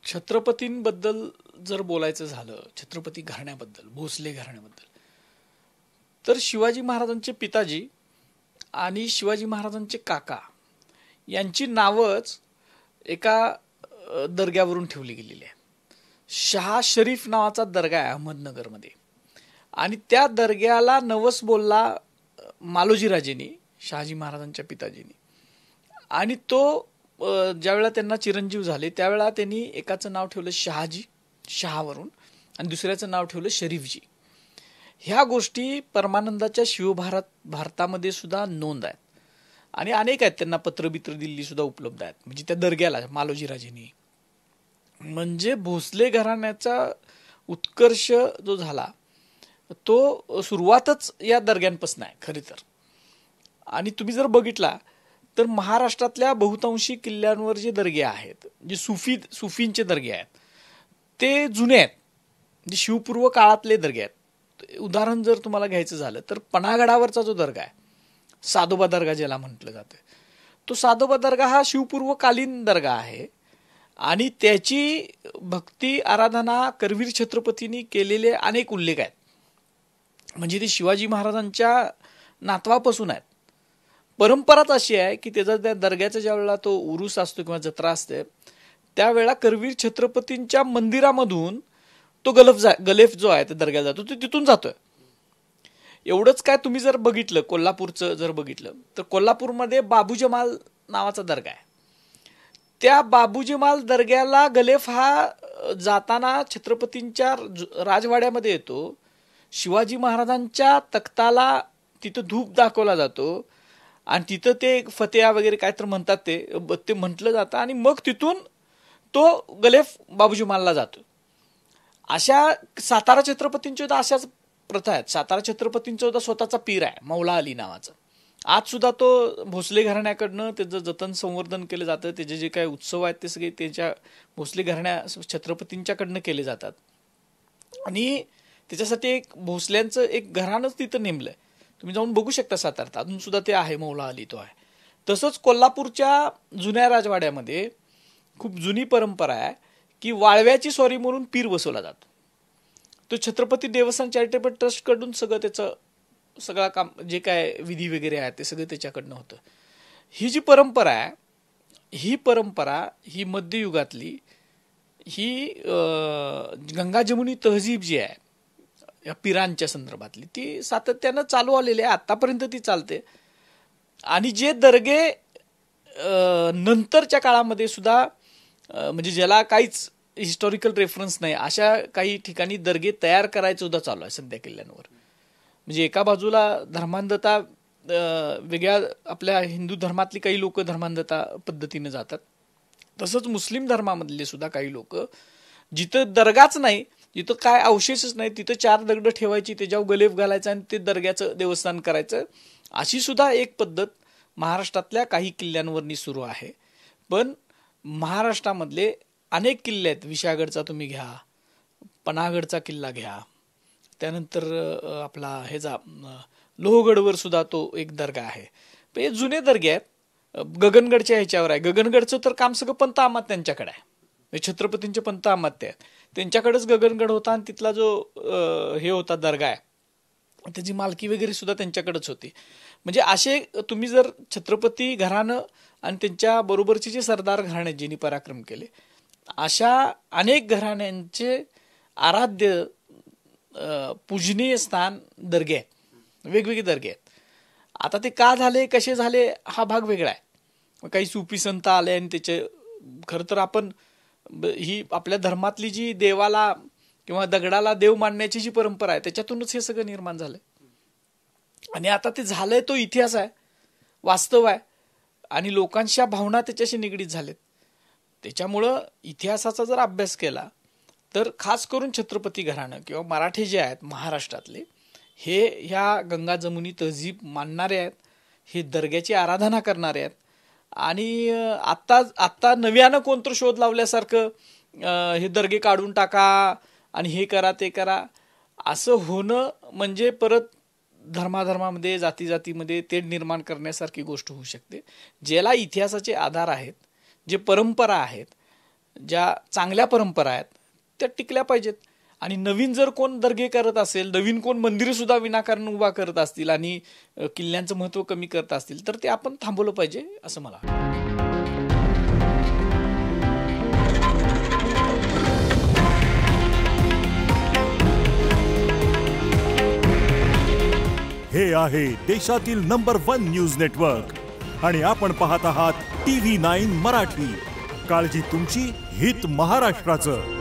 छत्रपतींबद्दल जर बोलायचं झालं, छत्रपती घराण्याबद्दल, भोसले घराण्याबद्दल, तर शिवाजी महाराजांचे पिताजी आणि शिवाजी महाराजांचे काका यांची नावच एका दर्ग्यावरून ठेवली गेलेली आहे. शहा शरीफ नावाचा दर्गा आहे अहमदनगरमध्ये, आणि त्या दर्ग्याला नवस बोलला मालोजीराजेंनी, शहाजी महाराजांच्या पिताजींनी. आणि तो ज्यावेळेला त्यांना चिरंजीव झाले त्यावेळेला त्यांनी एकाचं नाव ठेवलं शहाजी, शहावरून, आणि दुसऱ्याचं नाव ठेवलं शरीफजी. ह्या गोष्टी परमानंदाच्या भारतामध्ये सुद्धा नोंद आहेत, आणि अनेक आहेत, त्यांना पत्रबित्र दिल्ली सुद्धा उपलब्ध आहेत. म्हणजे त्या दर्ग्याला मालोजीराजेंनी, म्हणजे भोसले घराण्याचा उत्कर्ष जो झाला तो सुरुवातच या दर्ग्यांपासून आहे खरी तर. आणि तुम्ही जर बघितला तर महाराष्ट्रातल्या बहुतांशी किल्ल्यांवर जे दर्गे आहेत, जे सुफींचे दर्गे आहेत, ते जुने आहेत, म्हणजे शिवपूर्व काळातले दर्गे आहेत. उदाहरण जर तुम्हाला घ्यायचं झालं तर पन्हागडावरचा जो दर्गा आहे, सादोबा दर्गा ज्याला म्हटलं जातं, तो सादोबा दर्गा हा शिवपूर्वकालीन दर्गा आहे, आणि त्याची भक्ती आराधना करवीर छत्रपतींनी केलेले अनेक उल्लेख आहेत. म्हणजे ते शिवाजी महाराजांच्या नातवापासून आहेत. परंपराच अशी आहे की त्याचा त्या दर्ग्याचा ज्या वेळेला तो उरूस असतो किंवा जत्रा असते त्यावेळेला करवीर छत्रपतींच्या मंदिरामधून तो गलेफ जो आहे त्या दर्ग्याला जातो, तो तिथून जातोय. एवढंच काय, तुम्ही जर बघितलं कोल्हापूरचं जर बघितलं तर कोल्हापूरमध्ये बाबू जमाल नावाचा दर्गा आहे. त्या बाबू जमाल दर्ग्याला गलेफ हा जाताना छत्रपतींच्या राजवाड्यामध्ये येतो. शिवाजी महाराजांच्या तख्ताला तिथं धूप दाखवला जातो, आणि तिथं ते फतेहा वगैरे काय तर म्हणतात ते म्हटलं जातं, आणि मग तिथून तो गलेफ बाबूजी मालला जातो. अशा सातारा छत्रपतींच्या सुद्धा अशाच प्रथा आहेत. सातारा छत्रपतींचा सुद्धा स्वतःचा पीर आहे मौला अली नावाचा. आज सुद्धा तो भोसले घराण्याकडनं त्याचं जतन संवर्धन केलं जातं. त्याचे जे काही उत्सव आहेत ते सगळे त्यांच्या भोसले घराण्या छत्रपतींच्याकडनं केले जातात, आणि त्याच्यासाठी एक भोसल्यांचं एक घराणंच तिथं नेमलंय. तुम्ही जाऊन बघू शकता साताऱ्यात अजून सुद्धा ते आहे, मौला अली तो आहे. तसंच कोल्हापूरच्या जुन्या राजवाड्यामध्ये खूप जुनी परंपरा आहे की वाळव्याची स्वारी म्हणून पीर बसवला जातो. तो छत्रपती देवस्थान चॅरिटेबल ट्रस्ट कडून सगळं त्याचं सगळं काम जे काय विधी वगैरे आहे ते सगळं त्याच्याकडनं होतं. ही जी परंपरा आहे, ही परंपरा ही मध्ययुगातली ही गंगा जमुनी तहजीब जी आहे या पिरांच्या संदर्भातली, ती सातत्यानं चालू आलेली आहे, आतापर्यंत ती चालते. आणि जे दर्गे नंतरच्या काळामध्ये सुद्धा म्हणजे ज्याला काहीच हिस्टॉरिकल रेफरन्स नाही अशा काही ठिकाणी दर्गे तयार करायचं सुद्धा चालू आहे सध्या किल्ल्यांवर. म्हणजे एका बाजूला धर्मांधता वेगळ्या आपल्या हिंदू धर्मातली काही लोक धर्मांधता पद्धतीने जातात, तसंच मुस्लिम धर्मामधले सुद्धा काही लोक जिथं दर्गाच नाही, जिथं काय अवशेषच नाही, तिथं 4 दगड ठेवायची, त्याच्यावर गलेफ घालायचा आणि ते दर्ग्याचं देवस्थान करायचं, अशी सुद्धा एक पद्धत महाराष्ट्रातल्या काही किल्ल्यांवरनी सुरू आहे. पण महाराष्ट्रामधले अनेक किल्ले आहेत. विशाळगडचा तुम्ही घ्या, पन्हागडचा किल्ला घ्या, त्यानंतर आपला ह्याचा लोहगडवर सुद्धा तो एक दर्गा आहे. हे जुने दर्गे आहेत. गगनगडच्या ह्याच्यावर आहे. गगनगडचं तर काम सगळं पंत अमात्य त्यांच्याकडे आहे. छत्रपतींचे पंत अमात्य आहेत, त्यांच्याकडेच गगनगड होता, आणि तिथला जो हे होता दर्गा आहे त्याची मालकी वगैरे सुद्धा त्यांच्याकडेच होती. म्हणजे असे तुम्ही जर छत्रपती घराणं आणि त्यांच्या बरोबरचे जे सरदार घराणे ज्यांनी पराक्रम केले, अशा अनेक घराण्यांचे आराध्य पूजनीय स्थान दर्गे आहेत, वेगवेगळे दर्गे आहेत. आता ते का झाले, कसे झाले, हा भाग वेगळा आहे. काही सुफी संत आले, आणि त्याचे खरं तर आपण ही आपल्या धर्मातली जी देवाला किंवा दगडाला देव मानण्याची जी परंपरा आहे त्याच्यातूनच हे सगळं निर्माण झालंय. आणि आता ते झालंय तो इतिहास आहे, वास्तव आहे, आणि लोकांच्या भावना त्याच्याशी निगडीत झालेत. त्याच्यामुळं इतिहासाचा जर अभ्यास केला तर खास करून छत्रपती घराणं किंवा मराठी जे आहेत महाराष्ट्रातले, हे ह्या गंगा जमुनी तहजीब मानणारे आहेत, हे दर्ग्याची आराधना करणारे आहेत. आणि आत्ता नव्यानं कोणतं शोध लावल्यासारखं हे दर्गे काढून टाका आणि हे करा ते करा असं होणं म्हणजे परत धर्माधर्मामध्ये जातीमध्ये तेढ निर्माण करण्यासारखी गोष्ट होऊ शकते. ज्याला इतिहासाचे आधार आहेत, जे परंपरा आहेत, ज्या चांगल्या परंपरा आहेत त्या टिकल्या पाहिजेत. आणि नवीन जर कोण दर्गे करत असेल, नवीन कोण मंदिरं सुद्धा विनाकारण उभा करत असतील आणि किल्ल्यांचं महत्त्व कमी करत असतील तर ते आपण थांबवलं पाहिजे असं मला वाटतं. हे आहे देशातील नंबर 1 न्यूज नेटवर्क आणि आपण पाहत आहात TV9 मराठी. काळजी तुमची, हित महाराष्ट्राचं.